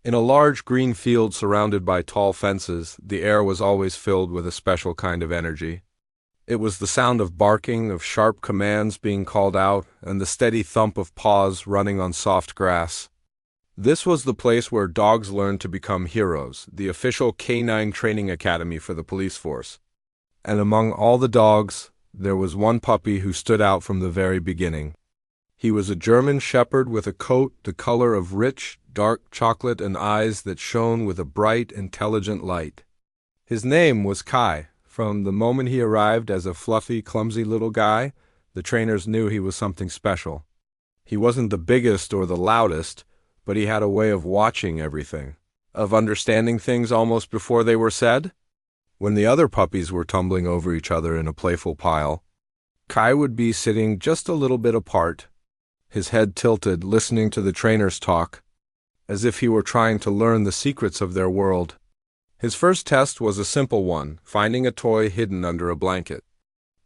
In a large green field surrounded by tall fences, the air was always filled with a special kind of energy. It was the sound of barking, of sharp commands being called out, and the steady thump of paws running on soft grass. This was the place where dogs learned to become heroes, the official canine training academy for the police force. And among all the dogs, there was one puppy who stood out from the very beginning. He was a German shepherd with a coat the color of rich, dark chocolate and eyes that shone with a bright, intelligent light. His name was Kai. From the moment he arrived as a fluffy, clumsy little guy, the trainers knew he was something special. He wasn't the biggest or the loudest, but he had a way of watching everything, of understanding things almost before they were said. When the other puppies were tumbling over each other in a playful pile, Kai would be sitting just a little bit apart, his head tilted, listening to the trainers talk, as if he were trying to learn the secrets of their world. His first test was a simple one, finding a toy hidden under a blanket.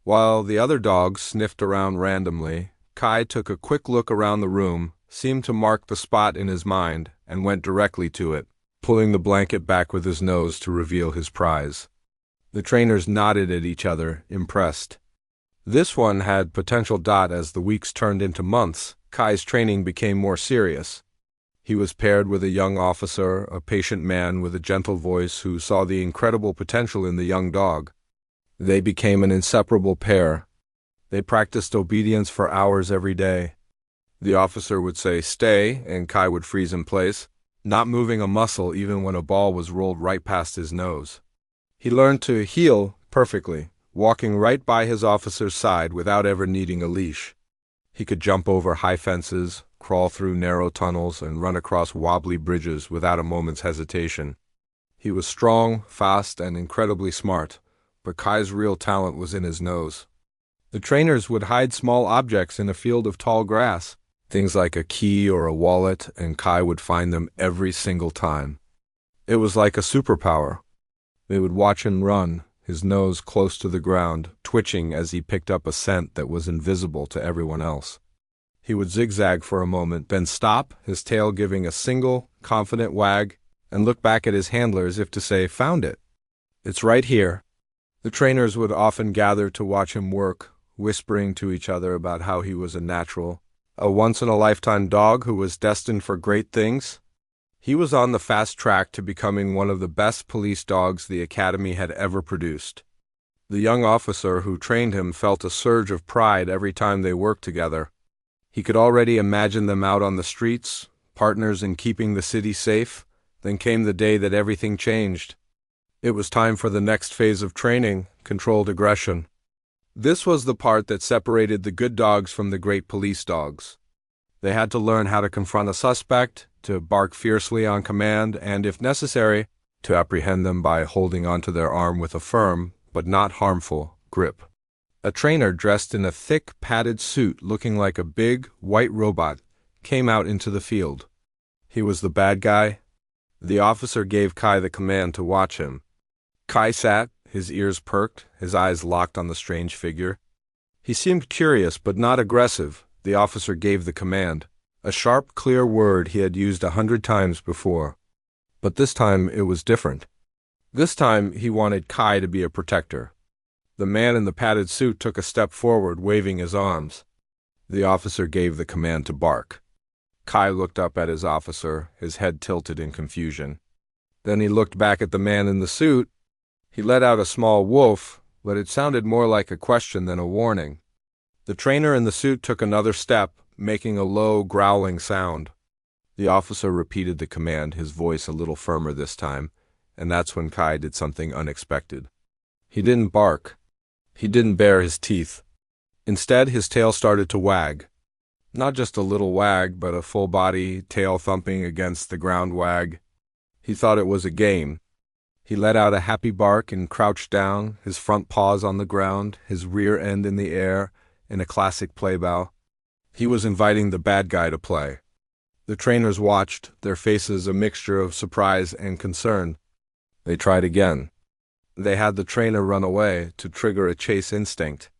While the other dogs sniffed around randomly, Kai took a quick look around the room, seemed to mark the spot in his mind, and went directly to it, pulling the blanket back with his nose to reveal his prize. The trainers nodded at each other, impressed. This one had potential. As the weeks turned into months, Kai's training became more serious. He was paired with a young officer, a patient man with a gentle voice who saw the incredible potential in the young dog. They became an inseparable pair. They practiced obedience for hours every day. The officer would say, "Stay," and Kai would freeze in place, not moving a muscle even when a ball was rolled right past his nose. He learned to heel perfectly, walking right by his officer's side without ever needing a leash. He could jump over high fences, crawl through narrow tunnels, and run across wobbly bridges without a moment's hesitation. He was strong, fast, and incredibly smart, but Kai's real talent was in his nose. The trainers would hide small objects in a field of tall grass, things like a key or a wallet, and Kai would find them every single time. It was like a superpower. They would watch him run, his nose close to the ground, twitching as he picked up a scent that was invisible to everyone else. He would zigzag for a moment, then stop, his tail giving a single, confident wag, and look back at his handler as if to say, "Found it. It's right here." The trainers would often gather to watch him work, whispering to each other about how he was a natural, a once-in-a-lifetime dog who was destined for great things. He was on the fast track to becoming one of the best police dogs the Academy had ever produced. The young officer who trained him felt a surge of pride every time they worked together. He could already imagine them out on the streets, partners in keeping the city safe. Then came the day that everything changed. It was time for the next phase of training, controlled aggression. This was the part that separated the good dogs from the great police dogs. They had to learn how to confront a suspect, to bark fiercely on command, and, if necessary, to apprehend them by holding onto their arm with a firm, but not harmful, grip. A trainer dressed in a thick, padded suit looking like a big, white robot came out into the field. He was the bad guy. The officer gave Kai the command to watch him. Kai sat, his ears perked, his eyes locked on the strange figure. He seemed curious but not aggressive. The officer gave the command, a sharp, clear word he had used 100 times before. But this time it was different. This time he wanted Kai to be a protector. The man in the padded suit took a step forward, waving his arms. The officer gave the command to bark. Kai looked up at his officer, his head tilted in confusion. Then he looked back at the man in the suit. He let out a small woof, but it sounded more like a question than a warning. The trainer in the suit took another step, making a low, growling sound. The officer repeated the command, his voice a little firmer this time, and that's when Kai did something unexpected. He didn't bark. He didn't bare his teeth. Instead, his tail started to wag. Not just a little wag, but a full-body, tail-thumping against the ground wag. He thought it was a game. He let out a happy bark and crouched down, his front paws on the ground, his rear end in the air, in a classic play-bow. He was inviting the bad guy to play. The trainers watched, their faces a mixture of surprise and concern. They tried again. They had the trainer run away to trigger a chase instinct.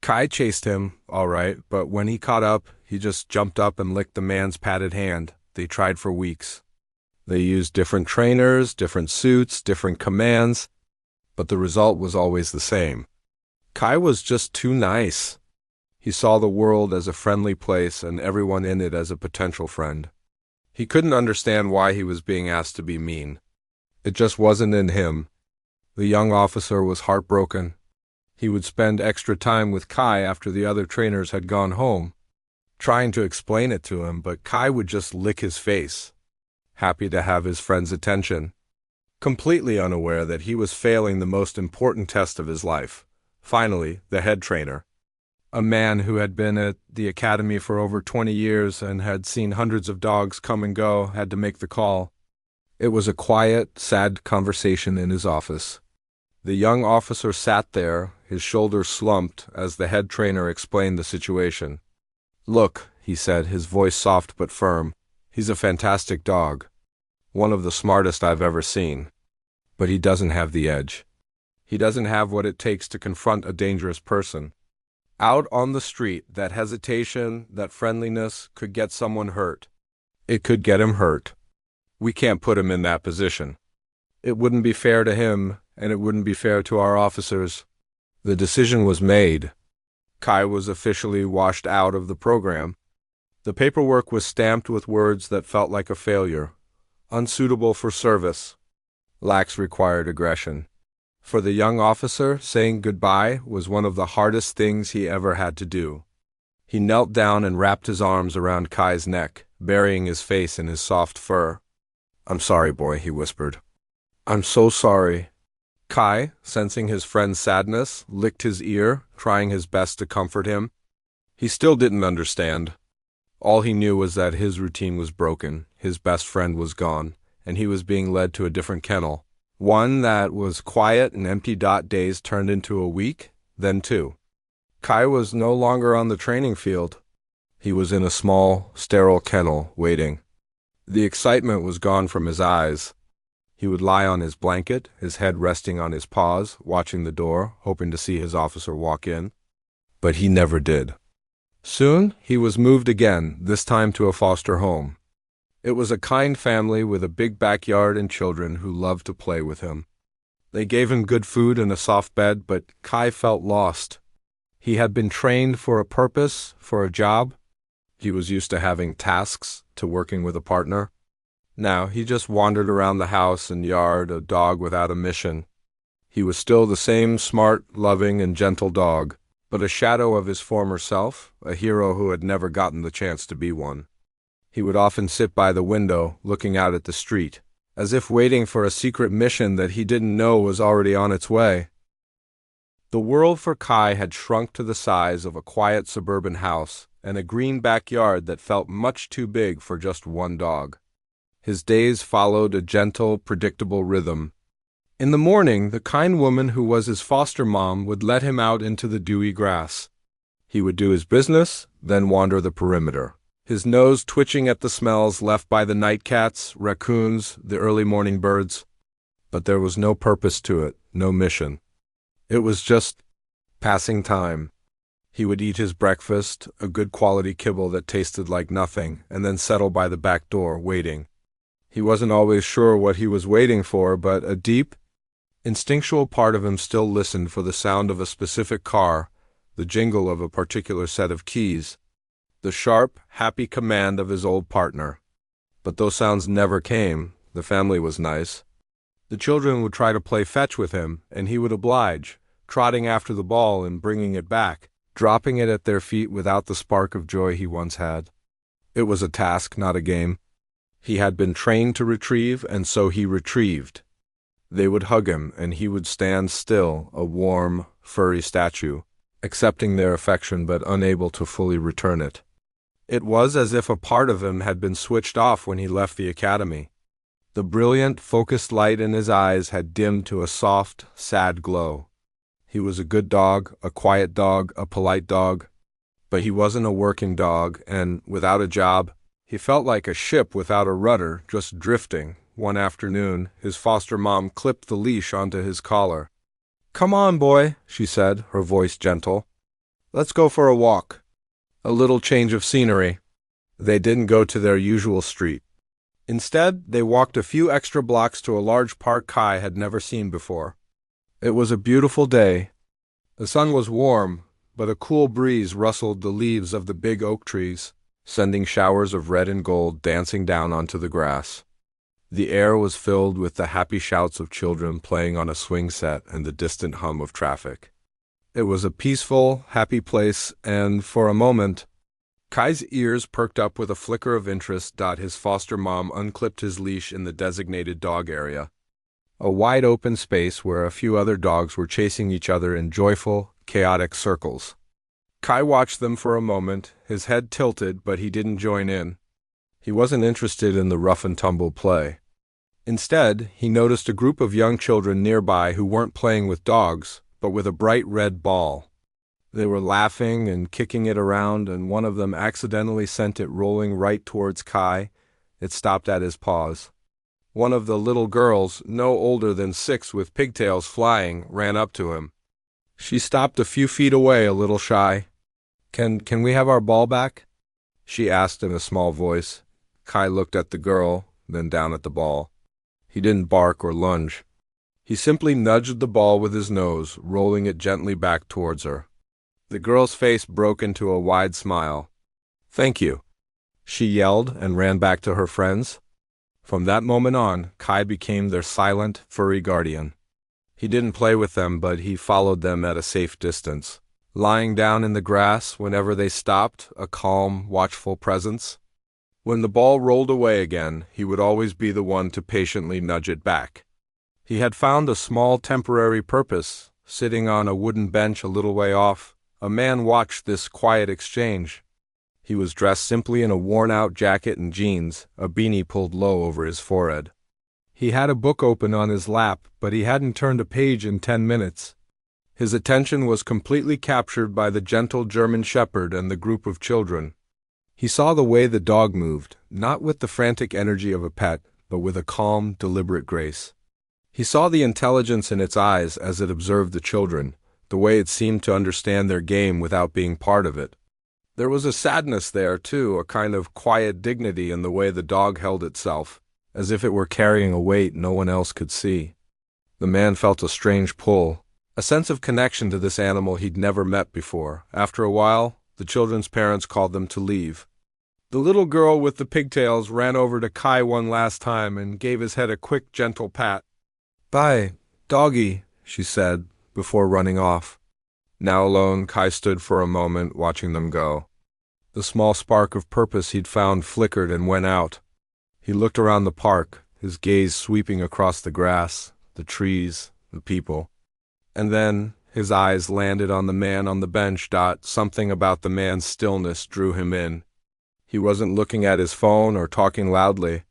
Kai chased him, all right, but when he caught up, he just jumped up and licked the man's padded hand. They tried for weeks. They used different trainers, different suits, different commands, but the result was always the same. Kai was just too nice. He saw the world as a friendly place and everyone in it as a potential friend. He couldn't understand why he was being asked to be mean. It just wasn't in him. The young officer was heartbroken. He would spend extra time with Kai after the other trainers had gone home, trying to explain it to him, but Kai would just lick his face, happy to have his friend's attention, completely unaware that he was failing the most important test of his life. Finally, the head trainer, a man who had been at the academy for over 20 years and had seen hundreds of dogs come and go, had to make the call. It was a quiet, sad conversation in his office. The young officer sat there, his shoulders slumped, as the head trainer explained the situation. "Look," he said, his voice soft but firm, "he's a fantastic dog. One of the smartest I've ever seen. But he doesn't have the edge. He doesn't have what it takes to confront a dangerous person. Out on the street, that hesitation, that friendliness could get someone hurt. It could get him hurt. We can't put him in that position. It wouldn't be fair to him, and it wouldn't be fair to our officers." The decision was made. Kai was officially washed out of the program. The paperwork was stamped with words that felt like a failure. Unsuitable for service. Lacks required aggression. For the young officer, saying goodbye was one of the hardest things he ever had to do. He knelt down and wrapped his arms around Kai's neck, burying his face in his soft fur. "I'm sorry, boy," he whispered. "I'm so sorry." Kai, sensing his friend's sadness, licked his ear, trying his best to comfort him. He still didn't understand. All he knew was that his routine was broken, his best friend was gone, and he was being led to a different kennel. One that was quiet and empty. Days turned into a week, then 2. Kai was no longer on the training field. He was in a small, sterile kennel, waiting. The excitement was gone from his eyes. He would lie on his blanket, his head resting on his paws, watching the door, hoping to see his officer walk in. But he never did. Soon, he was moved again, this time to a foster home. It was a kind family with a big backyard and children who loved to play with him. They gave him good food and a soft bed, but Kai felt lost. He had been trained for a purpose, for a job. He was used to having tasks, to working with a partner. Now he just wandered around the house and yard, a dog without a mission. He was still the same smart, loving, and gentle dog, but a shadow of his former self, a hero who had never gotten the chance to be one. He would often sit by the window, looking out at the street, as if waiting for a secret mission that he didn't know was already on its way. The world for Kai had shrunk to the size of a quiet suburban house and a green backyard that felt much too big for just one dog. His days followed a gentle, predictable rhythm. In the morning, the kind woman who was his foster mom would let him out into the dewy grass. He would do his business, then wander the perimeter, his nose twitching at the smells left by the night cats, raccoons, the early morning birds. But there was no purpose to it, no mission. It was just passing time. He would eat his breakfast, a good quality kibble that tasted like nothing, and then settle by the back door, waiting. He wasn't always sure what he was waiting for, but a deep, instinctual part of him still listened for the sound of a specific car, the jingle of a particular set of keys, the sharp, happy command of his old partner. But those sounds never came. The family was nice. The children would try to play fetch with him, and he would oblige, trotting after the ball and bringing it back, dropping it at their feet without the spark of joy he once had. It was a task, not a game. He had been trained to retrieve, and so he retrieved. They would hug him, and he would stand still, a warm, furry statue, accepting their affection but unable to fully return it. It was as if a part of him had been switched off when he left the academy. The brilliant, focused light in his eyes had dimmed to a soft, sad glow. He was a good dog, a quiet dog, a polite dog, but he wasn't a working dog, and, without a job, he felt like a ship without a rudder, just drifting. One afternoon, his foster mom clipped the leash onto his collar. "Come on, boy," she said, her voice gentle. "Let's go for a walk. A little change of scenery." They didn't go to their usual street. Instead, they walked a few extra blocks to a large park Kai had never seen before. It was a beautiful day. The sun was warm, but a cool breeze rustled the leaves of the big oak trees, sending showers of red and gold dancing down onto the grass. The air was filled with the happy shouts of children playing on a swing set and the distant hum of traffic. It was a peaceful, happy place, and for a moment, Kai's ears perked up with a flicker of interest. His foster mom unclipped his leash in the designated dog area, a wide open space where a few other dogs were chasing each other in joyful, chaotic circles. Kai watched them for a moment, his head tilted, but he didn't join in. He wasn't interested in the rough-and-tumble play. Instead, he noticed a group of young children nearby who weren't playing with dogs, but with a bright red ball. They were laughing and kicking it around, and one of them accidentally sent it rolling right towards Kai. It stopped at his paws. One of the little girls, no older than 6 with pigtails flying, ran up to him. She stopped a few feet away, a little shy. Can we have our ball back?" she asked in a small voice. Kai looked at the girl, then down at the ball. He didn't bark or lunge. He simply nudged the ball with his nose, rolling it gently back towards her. The girl's face broke into a wide smile. "Thank you," she yelled and ran back to her friends. From that moment on, Kai became their silent, furry guardian. He didn't play with them, but he followed them at a safe distance, lying down in the grass whenever they stopped, a calm, watchful presence. When the ball rolled away again, he would always be the one to patiently nudge it back. He had found a small temporary purpose. Sitting on a wooden bench a little way off, a man watched this quiet exchange. He was dressed simply in a worn-out jacket and jeans, a beanie pulled low over his forehead. He had a book open on his lap, but he hadn't turned a page in 10 minutes. His attention was completely captured by the gentle German shepherd and the group of children. He saw the way the dog moved, not with the frantic energy of a pet, but with a calm, deliberate grace. He saw the intelligence in its eyes as it observed the children, the way it seemed to understand their game without being part of it. There was a sadness there, too, a kind of quiet dignity in the way the dog held itself, as if it were carrying a weight no one else could see. The man felt a strange pull, a sense of connection to this animal he'd never met before. After a while, the children's parents called them to leave. The little girl with the pigtails ran over to Kai one last time and gave his head a quick, gentle pat. "Bye, doggy," she said, before running off. Now alone, Kai stood for a moment, watching them go. The small spark of purpose he'd found flickered and went out. He looked around the park, his gaze sweeping across the grass, the trees, the people. And then his eyes landed on the man on the bench. Something about the man's stillness drew him in. He wasn't looking at his phone or talking loudly.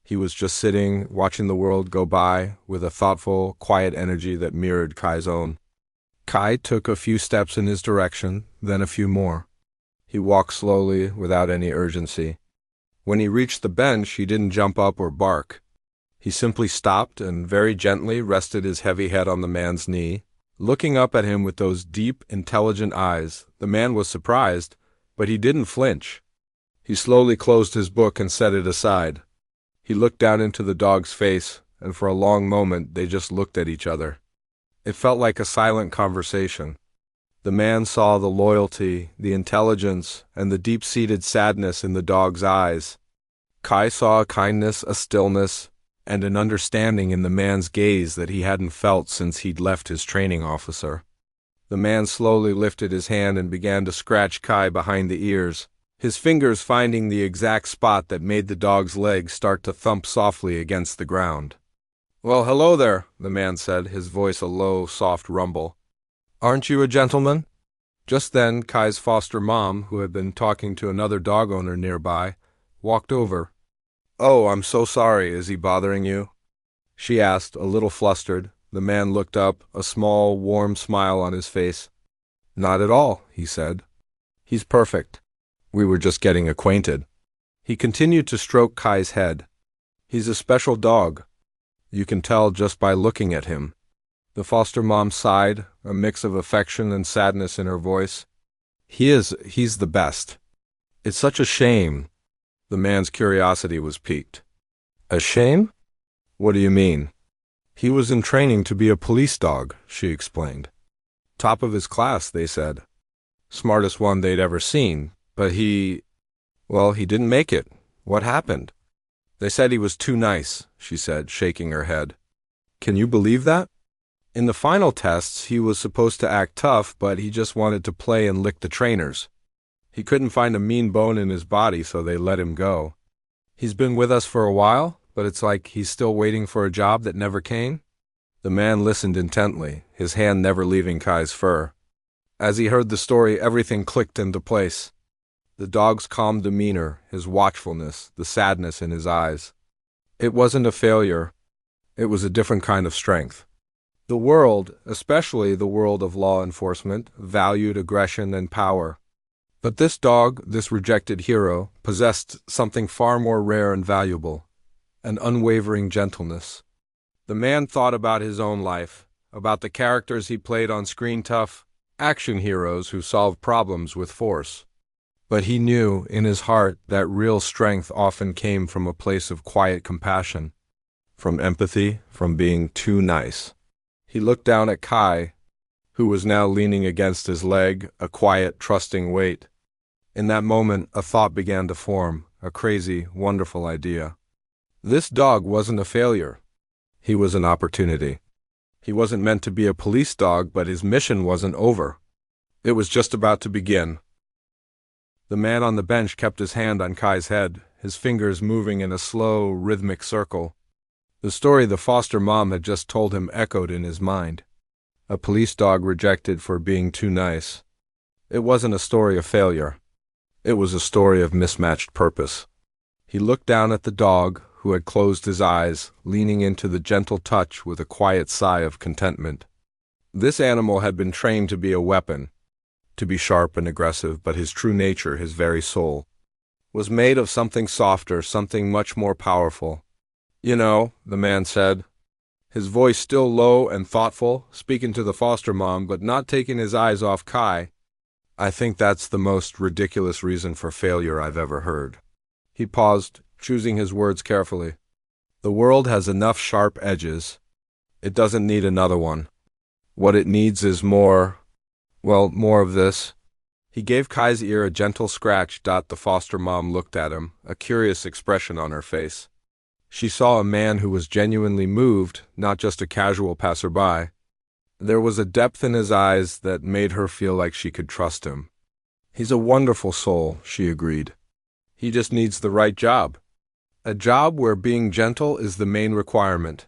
He was just sitting, watching the world go by, with a thoughtful, quiet energy that mirrored Kai's own. Kai took a few steps in his direction, then a few more. He walked slowly, without any urgency. When he reached the bench, he didn't jump up or bark. He simply stopped and very gently rested his heavy head on the man's knee, looking up at him with those deep, intelligent eyes. The man was surprised, but he didn't flinch. He slowly closed his book and set it aside. He looked down into the dog's face, and for a long moment they just looked at each other. It felt like a silent conversation. The man saw the loyalty, the intelligence, and the deep-seated sadness in the dog's eyes. Kai saw a kindness, a stillness, and an understanding in the man's gaze that he hadn't felt since he'd left his training officer. The man slowly lifted his hand and began to scratch Kai behind the ears, his fingers finding the exact spot that made the dog's legs start to thump softly against the ground. "Well, hello there," the man said, his voice a low, soft rumble. "Aren't you a gentleman?" Just then, Kai's foster mom, who had been talking to another dog owner nearby, walked over. "Oh, I'm so sorry. Is he bothering you?" she asked, a little flustered. The man looked up, a small, warm smile on his face. "Not at all," he said. "He's perfect. We were just getting acquainted." He continued to stroke Kai's head. "He's a special dog. You can tell just by looking at him." The foster mom sighed, a mix of affection and sadness in her voice. He's the best. It's such a shame." The man's curiosity was piqued. A shame? What do you mean? He was in training to be a police dog, she explained. Top of his class, they said. Smartest one they'd ever seen, but he didn't make it. What happened? They said he was too nice, she said, shaking her head. Can you believe that? In the final tests, he was supposed to act tough, but he just wanted to play and lick the trainers. He couldn't find a mean bone in his body, so they let him go. He's been with us for a while, but it's like he's still waiting for a job that never came. The man listened intently, his hand never leaving Kai's fur. As he heard the story, everything clicked into place. The dog's calm demeanor, his watchfulness, the sadness in his eyes. It wasn't a failure. It was a different kind of strength. The world, especially the world of law enforcement, valued aggression and power. But this dog, this rejected hero, possessed something far more rare and valuable, an unwavering gentleness. The man thought about his own life, about the characters he played on screen, tough action heroes who solved problems with force. But he knew, in his heart, that real strength often came from a place of quiet compassion, from empathy, from being too nice. He looked down at Kai, who was now leaning against his leg, a quiet, trusting weight. In that moment, a thought began to form, a crazy, wonderful idea. This dog wasn't a failure. He was an opportunity. He wasn't meant to be a police dog, but his mission wasn't over. It was just about to begin. The man on the bench kept his hand on Kai's head, his fingers moving in a slow, rhythmic circle. The story the foster mom had just told him echoed in his mind. A police dog rejected for being too nice. It wasn't a story of failure. It was a story of mismatched purpose. He looked down at the dog, who had closed his eyes, leaning into the gentle touch with a quiet sigh of contentment. This animal had been trained to be a weapon, to be sharp and aggressive, but his true nature, his very soul, was made of something softer, something much more powerful. You know, the man said, his voice still low and thoughtful, speaking to the foster mom, but not taking his eyes off Kai. I think that's the most ridiculous reason for failure I've ever heard. He paused, choosing his words carefully. The world has enough sharp edges. It doesn't need another one. What it needs is more of this. He gave Kai's ear a gentle scratch. The foster mom looked at him, a curious expression on her face. She saw a man who was genuinely moved, not just a casual passerby. There was a depth in his eyes that made her feel like she could trust him. He's a wonderful soul, she agreed. He just needs the right job. A job where being gentle is the main requirement.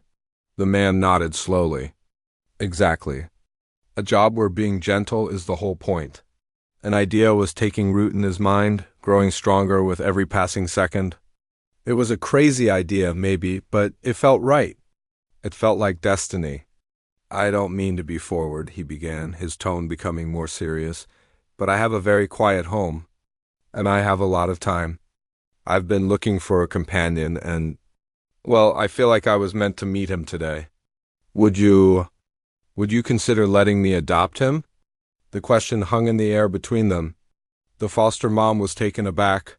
The man nodded slowly. Exactly. A job where being gentle is the whole point. An idea was taking root in his mind, growing stronger with every passing second. It was a crazy idea, maybe, but it felt right. It felt like destiny. I don't mean to be forward, he began, his tone becoming more serious, but I have a very quiet home, and I have a lot of time. I've been looking for a companion, and, I feel like I was meant to meet him today. Would you consider letting me adopt him? The question hung in the air between them. The foster mom was taken aback.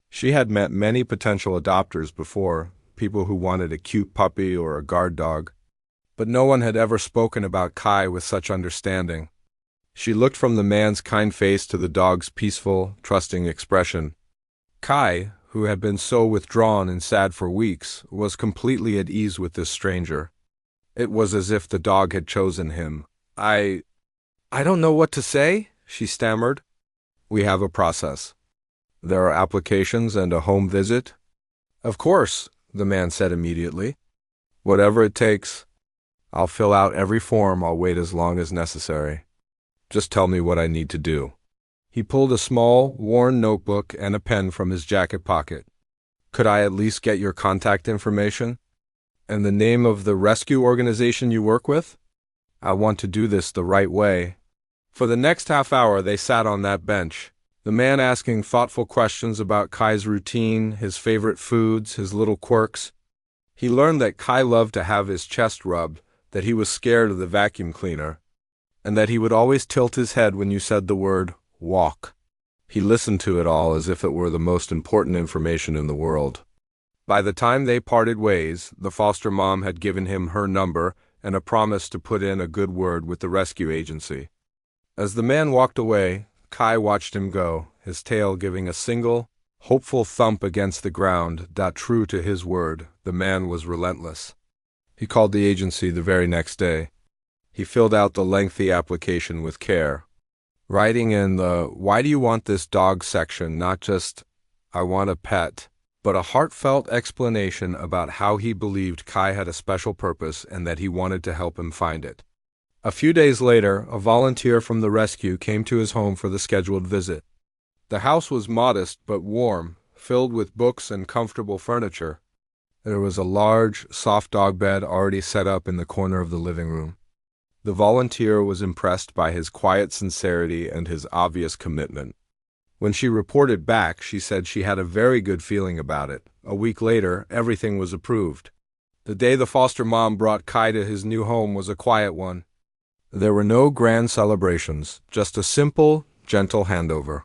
She had met many potential adopters before, people who wanted a cute puppy or a guard dog. But no one had ever spoken about Kai with such understanding. She looked from the man's kind face to the dog's peaceful, trusting expression. Kai, who had been so withdrawn and sad for weeks, was completely at ease with this stranger. It was as if the dog had chosen him. I don't know what to say, she stammered. We have a process. There are applications and a home visit. Of course, the man said immediately. Whatever it takes. I'll fill out every form. I'll wait as long as necessary. Just tell me what I need to do. He pulled a small, worn notebook and a pen from his jacket pocket. Could I at least get your contact information? And the name of the rescue organization you work with? I want to do this the right way. For the next half hour they sat on that bench, the man asking thoughtful questions about Kai's routine, his favorite foods, his little quirks. He learned that Kai loved to have his chest rubbed, that he was scared of the vacuum cleaner, and that he would always tilt his head when you said the word walk. He listened to it all as if it were the most important information in the world. By the time they parted ways, the foster mom had given him her number and a promise to put in a good word with the rescue agency. As the man walked away, Kai watched him go, his tail giving a single, hopeful thump against the ground. True to his word, the man was relentless. He called the agency the very next day. He filled out the lengthy application with care, writing in the "Why do you want this dog?" section not just "I want a pet," but a heartfelt explanation about how he believed Kai had a special purpose and that he wanted to help him find it. A few days later, a volunteer from the rescue came to his home for the scheduled visit. The house was modest but warm, filled with books and comfortable furniture. There was a large, soft dog bed already set up in the corner of the living room. The volunteer was impressed by his quiet sincerity and his obvious commitment. When she reported back, she said she had a very good feeling about it. A week later, everything was approved. The day the foster mom brought Kai to his new home was a quiet one. There were no grand celebrations, just a simple, gentle handover.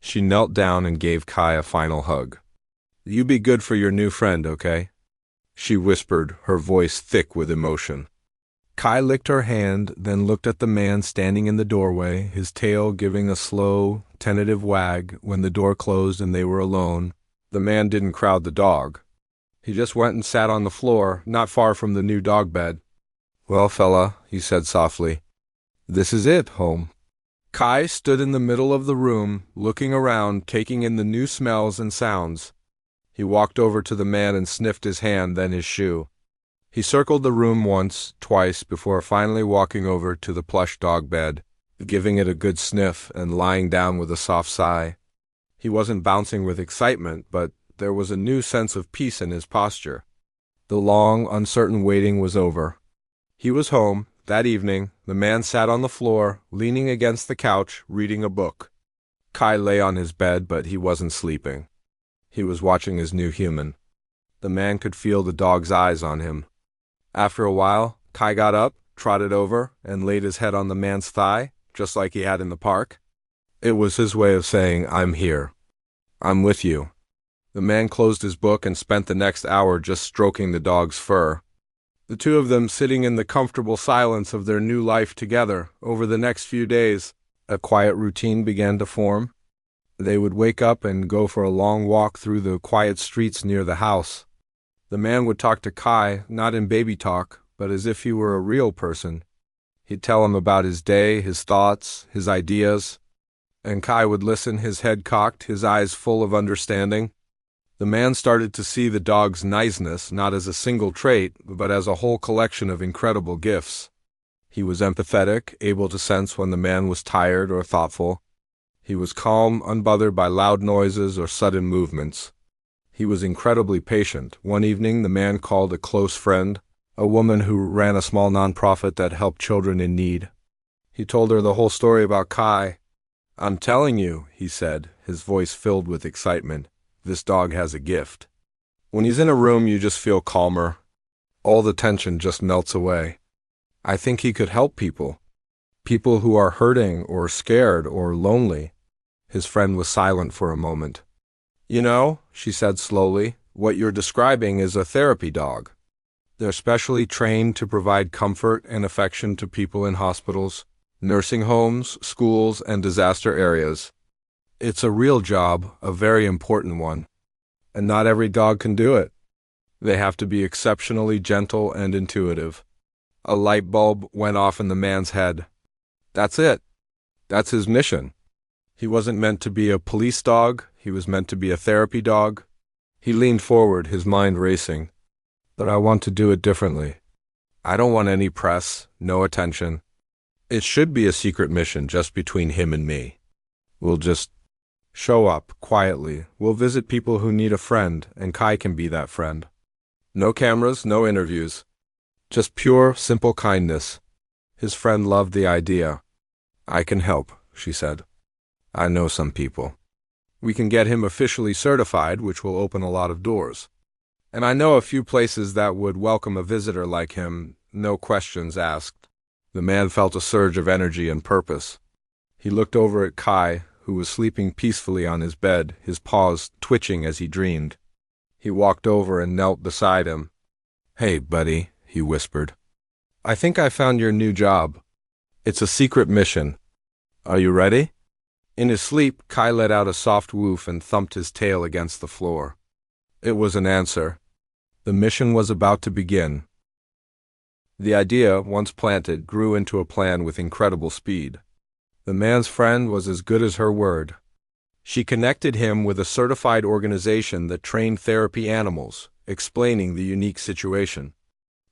She knelt down and gave Kai a final hug. "You be good for your new friend, okay?" she whispered, her voice thick with emotion. Kai licked her hand, then looked at the man standing in the doorway, his tail giving a slow, tentative wag. When the door closed and they were alone, the man didn't crowd the dog. He just went and sat on the floor, not far from the new dog bed. "Well, fella," he said softly, "this is it, home." Kai stood in the middle of the room, looking around, taking in the new smells and sounds. He walked over to the man and sniffed his hand, then his shoe. He circled the room once, twice, before finally walking over to the plush dog bed, giving it a good sniff and lying down with a soft sigh. He wasn't bouncing with excitement, but there was a new sense of peace in his posture. The long, uncertain waiting was over. He was home. That evening, the man sat on the floor, leaning against the couch, reading a book. Kai lay on his bed, but he wasn't sleeping. He was watching his new human. The man could feel the dog's eyes on him. After a while, Kai got up, trotted over, and laid his head on the man's thigh, just like he had in the park. It was his way of saying, "I'm here. I'm with you." The man closed his book and spent the next hour just stroking the dog's fur. The two of them sitting in the comfortable silence of their new life together. Over the next few days, a quiet routine began to form. They would wake up and go for a long walk through the quiet streets near the house. The man would talk to Kai, not in baby talk, but as if he were a real person. He'd tell him about his day, his thoughts, his ideas, and Kai would listen, his head cocked, his eyes full of understanding. The man started to see the dog's niceness not as a single trait, but as a whole collection of incredible gifts. He was empathetic, able to sense when the man was tired or thoughtful. He was calm, unbothered by loud noises or sudden movements. He was incredibly patient. One evening, the man called a close friend, a woman who ran a small nonprofit that helped children in need. He told her the whole story about Kai. "I'm telling you," he said, his voice filled with excitement, "this dog has a gift. When he's in a room, you just feel calmer. All the tension just melts away. I think he could help people who are hurting or scared or lonely." His friend was silent for a moment. "You know," she said slowly, "what you're describing is a therapy dog. They're specially trained to provide comfort and affection to people in hospitals, nursing homes, schools, and disaster areas. It's a real job, a very important one. And not every dog can do it. They have to be exceptionally gentle and intuitive." A light bulb went off in the man's head. That's it. That's his mission. He wasn't meant to be a police dog. He was meant to be a therapy dog. He leaned forward, his mind racing. "But I want to do it differently. I don't want any press, no attention. It should be a secret mission just between him and me. We'll just show up quietly. We'll visit people who need a friend, and Kai can be that friend. No cameras, no interviews. Just pure, simple kindness." His friend loved the idea. "I can help," she said. "I know some people. We can get him officially certified, which will open a lot of doors. And I know a few places that would welcome a visitor like him, no questions asked." The man felt a surge of energy and purpose. He looked over at Kai, who was sleeping peacefully on his bed, his paws twitching as he dreamed. He walked over and knelt beside him. "Hey, buddy," he whispered. "I think I found your new job. It's a secret mission. Are you ready?" In his sleep, Kai let out a soft woof and thumped his tail against the floor. It was an answer. The mission was about to begin. The idea, once planted, grew into a plan with incredible speed. The man's friend was as good as her word. She connected him with a certified organization that trained therapy animals, explaining the unique situation.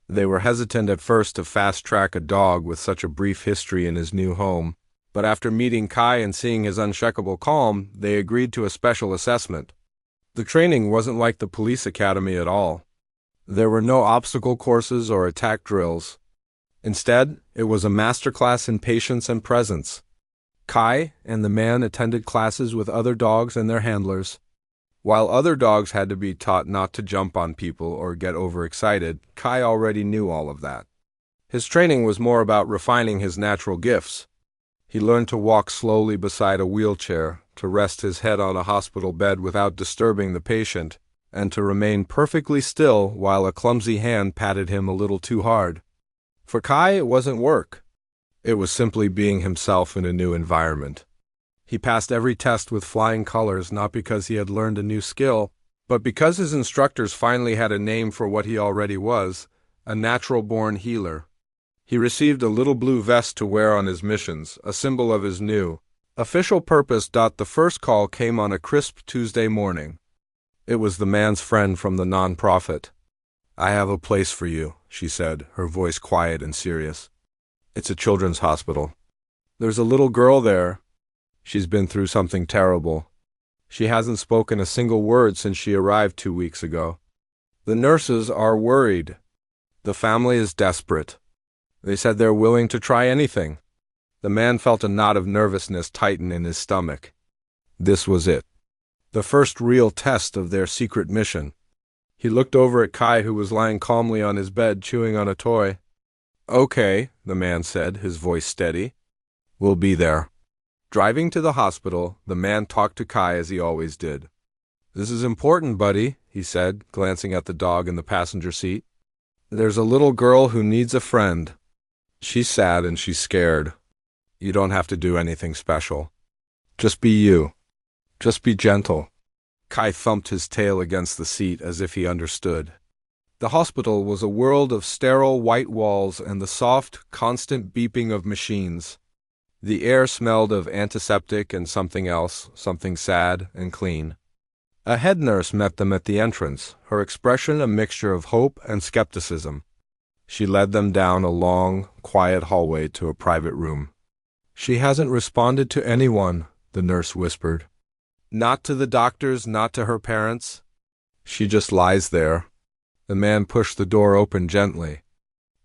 They were hesitant at first to fast-track a dog with such a brief history in his new home, but after meeting Kai and seeing his unshakable calm, they agreed to a special assessment. The training wasn't like the police academy at all. There were no obstacle courses or attack drills. Instead, it was a masterclass in patience and presence. Kai and the man attended classes with other dogs and their handlers. While other dogs had to be taught not to jump on people or get overexcited, Kai already knew all of that. His training was more about refining his natural gifts. He learned to walk slowly beside a wheelchair, to rest his head on a hospital bed without disturbing the patient, and to remain perfectly still while a clumsy hand patted him a little too hard. For Kai, it wasn't work. It was simply being himself in a new environment. He passed every test with flying colors, not because he had learned a new skill, but because his instructors finally had a name for what he already was, a natural-born healer. He received a little blue vest to wear on his missions, a symbol of his new official purpose. The first call came on a crisp Tuesday morning. It was the man's friend from the nonprofit. "I have a place for you," she said, her voice quiet and serious. "It's a children's hospital. There's a little girl there. She's been through something terrible. She hasn't spoken a single word since she arrived 2 weeks ago. The nurses are worried. The family is desperate. They said they're willing to try anything." The man felt a knot of nervousness tighten in his stomach. This was it. The first real test of their secret mission. He looked over at Kai, who was lying calmly on his bed chewing on a toy. "Okay," the man said, his voice steady. "We'll be there." Driving to the hospital, the man talked to Kai as he always did. "This is important, buddy," he said, glancing at the dog in the passenger seat. "There's a little girl who needs a friend. She's sad and she's scared. You don't have to do anything special. Just be you. Just be gentle." Kai thumped his tail against the seat as if he understood. The hospital was a world of sterile white walls and the soft, constant beeping of machines. The air smelled of antiseptic and something else, something sad and clean. A head nurse met them at the entrance, her expression a mixture of hope and skepticism. She led them down a long, quiet hallway to a private room. "She hasn't responded to anyone," the nurse whispered. "Not to the doctors, not to her parents. She just lies there." The man pushed the door open gently.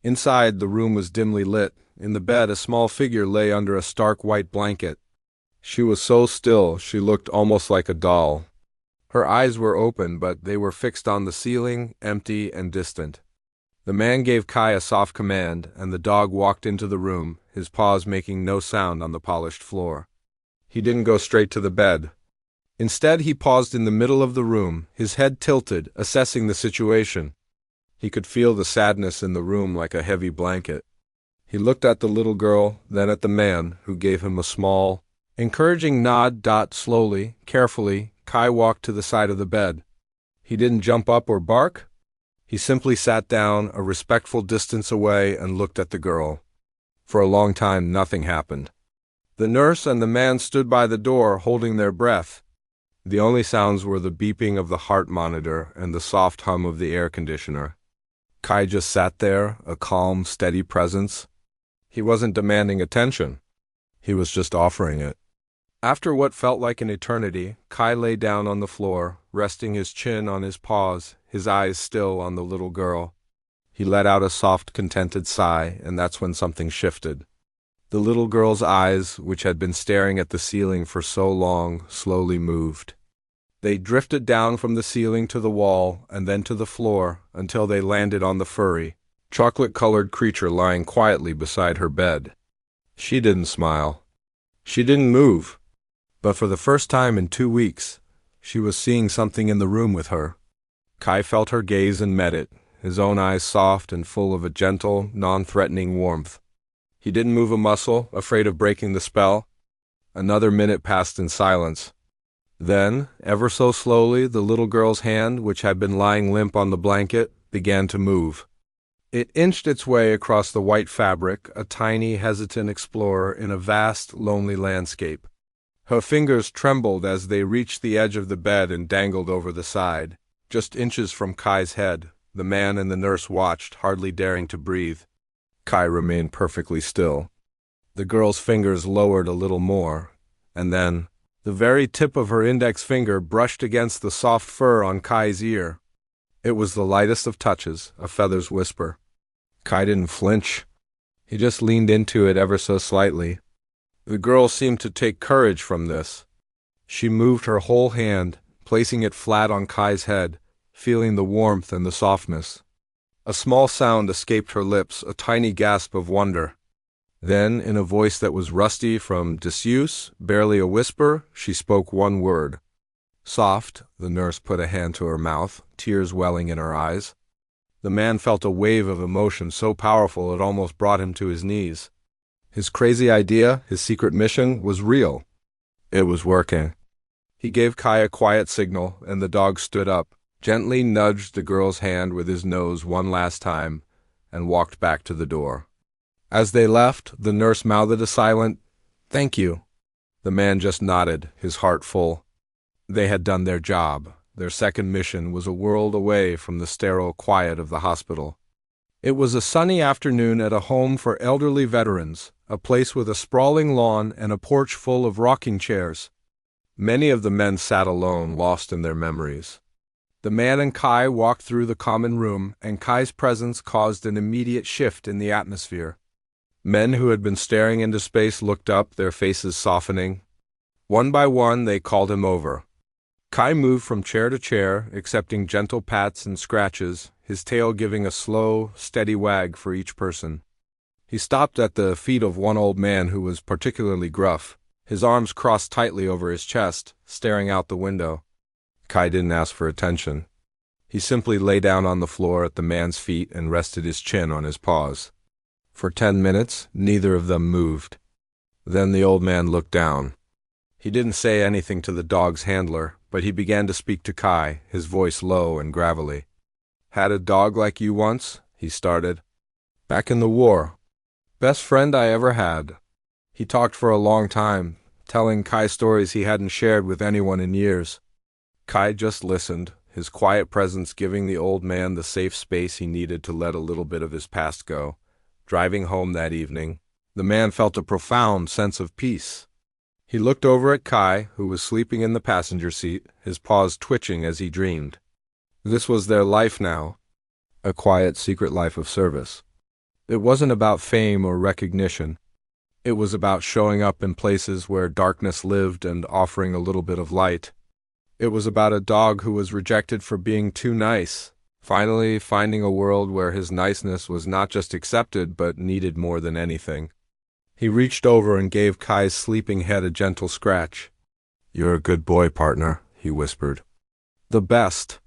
Inside, the room was dimly lit. In the bed, a small figure lay under a stark white blanket. She was so still, she looked almost like a doll. Her eyes were open, but they were fixed on the ceiling, empty and distant. The man gave Kai a soft command, and the dog walked into the room, his paws making no sound on the polished floor. He didn't go straight to the bed. Instead, he paused in the middle of the room, his head tilted, assessing the situation. He could feel the sadness in the room like a heavy blanket. He looked at the little girl, then at the man, who gave him a small, encouraging nod. Slowly, carefully, Kai walked to the side of the bed. He didn't jump up or bark. He simply sat down, a respectful distance away, and looked at the girl. For a long time, nothing happened. The nurse and the man stood by the door, holding their breath. The only sounds were the beeping of the heart monitor and the soft hum of the air conditioner. Kai just sat there, a calm, steady presence. He wasn't demanding attention. He was just offering it. After what felt like an eternity, Kai lay down on the floor, resting his chin on his paws, his eyes still on the little girl. He let out a soft, contented sigh, and that's when something shifted. The little girl's eyes, which had been staring at the ceiling for so long, slowly moved. They drifted down from the ceiling to the wall and then to the floor until they landed on the furry, chocolate-colored creature lying quietly beside her bed. She didn't smile. She didn't move. But for the first time in 2 weeks, she was seeing something in the room with her. Kai felt her gaze and met it, his own eyes soft and full of a gentle, non-threatening warmth. He didn't move a muscle, afraid of breaking the spell. Another minute passed in silence. Then, ever so slowly, the little girl's hand, which had been lying limp on the blanket, began to move. It inched its way across the white fabric, a tiny, hesitant explorer in a vast, lonely landscape. Her fingers trembled as they reached the edge of the bed and dangled over the side. Just inches from Kai's head, the man and the nurse watched, hardly daring to breathe. Kai remained perfectly still. The girl's fingers lowered a little more, and then the very tip of her index finger brushed against the soft fur on Kai's ear. It was the lightest of touches, a feather's whisper. Kai didn't flinch. He just leaned into it ever so slightly. The girl seemed to take courage from this. She moved her whole hand, placing it flat on Kai's head, feeling the warmth and the softness. A small sound escaped her lips, a tiny gasp of wonder. Then, in a voice that was rusty from disuse, barely a whisper, she spoke one word. Soft, the nurse put a hand to her mouth, tears welling in her eyes. The man felt a wave of emotion so powerful it almost brought him to his knees. His crazy idea, his secret mission, was real. It was working. He gave Kai a quiet signal, and the dog stood up, gently nudged the girl's hand with his nose one last time, and walked back to the door. As they left, the nurse mouthed a silent, "Thank you." The man just nodded, his heart full. They had done their job. Their second mission was a world away from the sterile quiet of the hospital. It was a sunny afternoon at a home for elderly veterans, a place with a sprawling lawn and a porch full of rocking chairs. Many of the men sat alone, lost in their memories. The man and Kai walked through the common room, and Kai's presence caused an immediate shift in the atmosphere. Men who had been staring into space looked up, their faces softening. One by one, they called him over. Kai moved from chair to chair, accepting gentle pats and scratches, his tail giving a slow, steady wag for each person. He stopped at the feet of one old man who was particularly gruff, his arms crossed tightly over his chest, staring out the window. Kai didn't ask for attention. He simply lay down on the floor at the man's feet and rested his chin on his paws. For 10 minutes, neither of them moved. Then the old man looked down. He didn't say anything to the dog's handler, but he began to speak to Kai, his voice low and gravelly. "Had a dog like you once," he started. "Back in the war. Best friend I ever had." He talked for a long time, telling Kai stories he hadn't shared with anyone in years. Kai just listened, his quiet presence giving the old man the safe space he needed to let a little bit of his past go. Driving home that evening, the man felt a profound sense of peace. He looked over at Kai, who was sleeping in the passenger seat, his paws twitching as he dreamed. This was their life now, a quiet, secret life of service. It wasn't about fame or recognition. It was about showing up in places where darkness lived and offering a little bit of light. It was about a dog who was rejected for being too nice, finally finding a world where his niceness was not just accepted but needed more than anything. He reached over and gave Kai's sleeping head a gentle scratch. "You're a good boy, partner," he whispered. The best.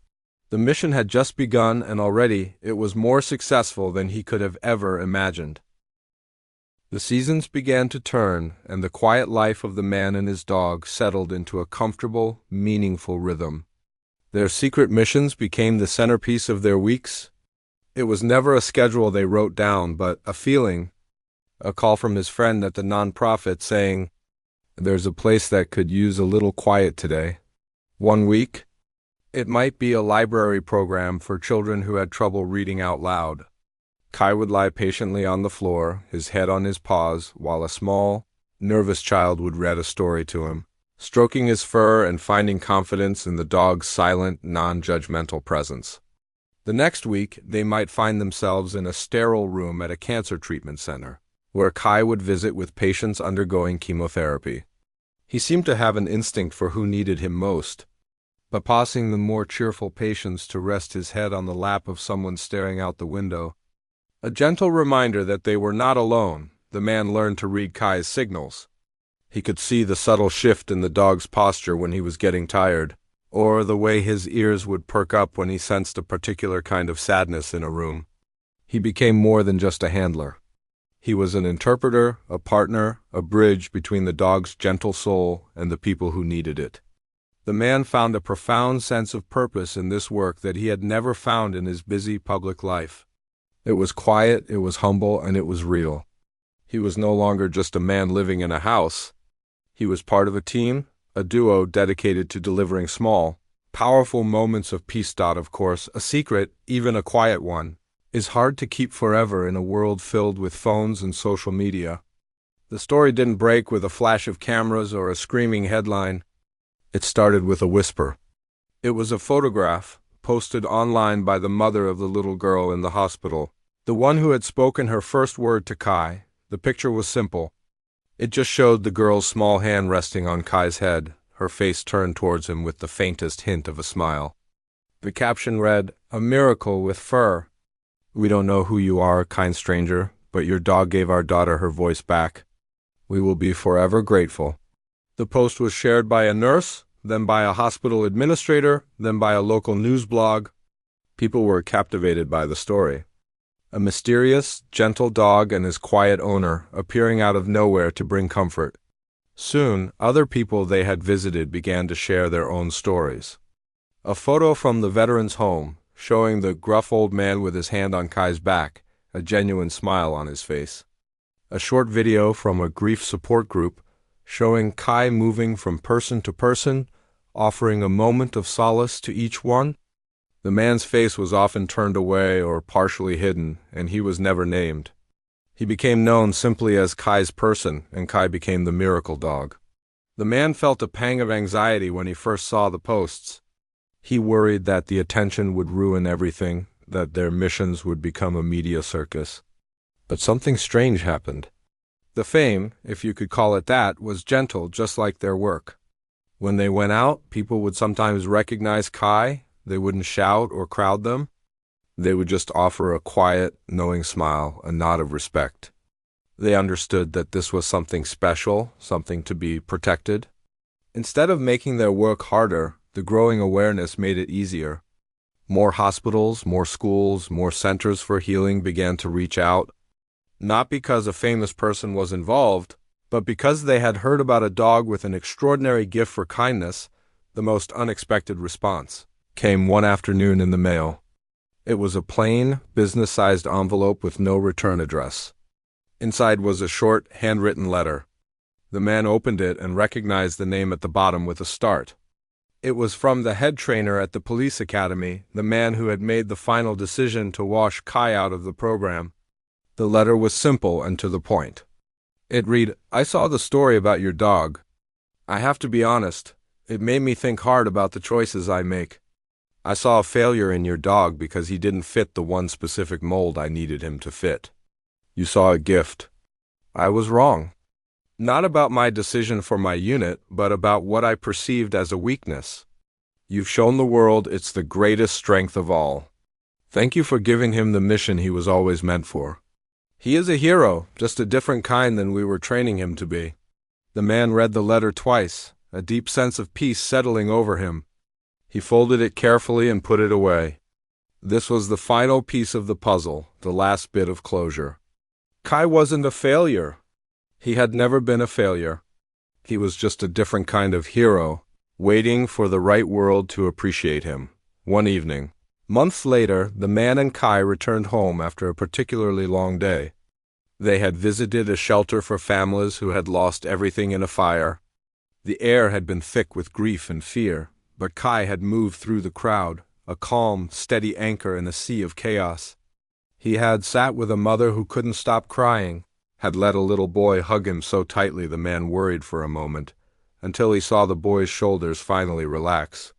The mission had just begun, and already it was more successful than he could have ever imagined. The seasons began to turn, and the quiet life of the man and his dog settled into a comfortable, meaningful rhythm. Their secret missions became the centerpiece of their weeks. It was never a schedule they wrote down, but a feeling. A call from his friend at the nonprofit saying, "There's a place that could use a little quiet today." One week, it might be a library program for children who had trouble reading out loud. Kai would lie patiently on the floor, his head on his paws, while a small, nervous child would read a story to him, stroking his fur and finding confidence in the dog's silent, non-judgmental presence. The next week, they might find themselves in a sterile room at a cancer treatment center, where Kai would visit with patients undergoing chemotherapy. He seemed to have an instinct for who needed him most, but pausing the more cheerful patients to rest his head on the lap of someone staring out the window. A gentle reminder that they were not alone, the man learned to read Kai's signals. He could see the subtle shift in the dog's posture when he was getting tired, or the way his ears would perk up when he sensed a particular kind of sadness in a room. He became more than just a handler. He was an interpreter, a partner, a bridge between the dog's gentle soul and the people who needed it. The man found a profound sense of purpose in this work that he had never found in his busy public life. It was quiet, it was humble, and it was real. He was no longer just a man living in a house. He was part of a team, a duo dedicated to delivering small, powerful moments of peace. Of course, a secret, even a quiet one, is hard to keep forever in a world filled with phones and social media. The story didn't break with a flash of cameras or a screaming headline. It started with a whisper. It was a photograph, posted online by the mother of the little girl in the hospital, the one who had spoken her first word to Kai. The picture was simple. It just showed the girl's small hand resting on Kai's head, her face turned towards him with the faintest hint of a smile. The caption read, "A miracle with fur. We don't know who you are, kind stranger, but your dog gave our daughter her voice back. We will be forever grateful." The post was shared by a nurse, then by a hospital administrator, then by a local news blog. People were captivated by the story. A mysterious, gentle dog and his quiet owner appearing out of nowhere to bring comfort. Soon, other people they had visited began to share their own stories. A photo from the veteran's home, showing the gruff old man with his hand on Kai's back, a genuine smile on his face. A short video from a grief support group, showing Kai moving from person to person, offering a moment of solace to each one. The man's face was often turned away or partially hidden, and he was never named. He became known simply as Kai's person, and Kai became the miracle dog. The man felt a pang of anxiety when he first saw the posts. He worried that the attention would ruin everything, that their missions would become a media circus. But something strange happened. The fame, if you could call it that, was gentle, just like their work. When they went out, people would sometimes recognize Kai. They wouldn't shout or crowd them. They would just offer a quiet, knowing smile, a nod of respect. They understood that this was something special, something to be protected. Instead of making their work harder, the growing awareness made it easier. More hospitals, more schools, more centers for healing began to reach out. Not because a famous person was involved, but because they had heard about a dog with an extraordinary gift for kindness. The most unexpected response came one afternoon in the mail. It was a plain, business-sized envelope with no return address. Inside was a short, handwritten letter. The man opened it and recognized the name at the bottom with a start. It was from the head trainer at the police academy, the man who had made the final decision to wash Kai out of the program. The letter was simple and to the point. It read, "I saw the story about your dog. I have to be honest, it made me think hard about the choices I make. I saw a failure in your dog because he didn't fit the one specific mold I needed him to fit. You saw a gift. I was wrong. Not about my decision for my unit, but about what I perceived as a weakness. You've shown the world it's the greatest strength of all. Thank you for giving him the mission he was always meant for. He is a hero, just a different kind than we were training him to be." The man read the letter twice, a deep sense of peace settling over him. He folded it carefully and put it away. This was the final piece of the puzzle, the last bit of closure. Kai wasn't a failure. He had never been a failure. He was just a different kind of hero, waiting for the right world to appreciate him. One evening, months later, the man and Kai returned home after a particularly long day. They had visited a shelter for families who had lost everything in a fire. The air had been thick with grief and fear, but Kai had moved through the crowd, a calm, steady anchor in a sea of chaos. He had sat with a mother who couldn't stop crying, had let a little boy hug him so tightly the man worried for a moment, until he saw the boy's shoulders finally relax.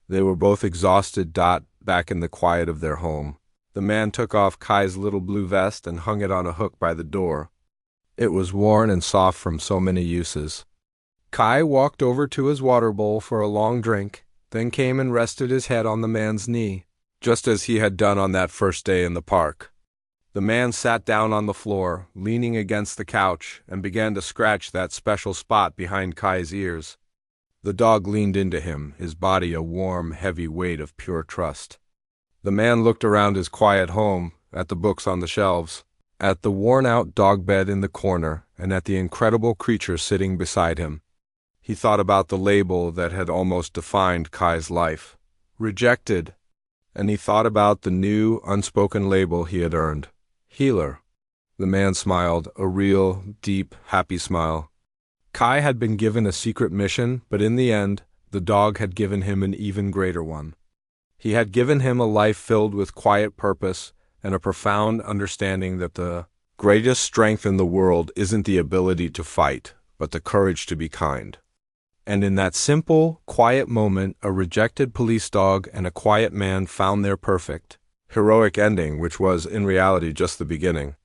They were both exhausted, back in the quiet of their home. The man took off Kai's little blue vest and hung it on a hook by the door. It was worn and soft from so many uses. Kai walked over to his water bowl for a long drink, then came and rested his head on the man's knee, just as he had done on that first day in the park. The man sat down on the floor, leaning against the couch, and began to scratch that special spot behind Kai's ears. The dog leaned into him, his body a warm, heavy weight of pure trust. The man looked around his quiet home, at the books on the shelves, at the worn-out dog bed in the corner, and at the incredible creature sitting beside him. He thought about the label that had almost defined Kai's life. Rejected. And he thought about the new, unspoken label he had earned. Healer. The man smiled, a real, deep, happy smile. Kai had been given a secret mission, but in the end, the dog had given him an even greater one. He had given him a life filled with quiet purpose and a profound understanding that the greatest strength in the world isn't the ability to fight, but the courage to be kind. And in that simple, quiet moment, a rejected police dog and a quiet man found their perfect, heroic ending, which was, in reality, just the beginning.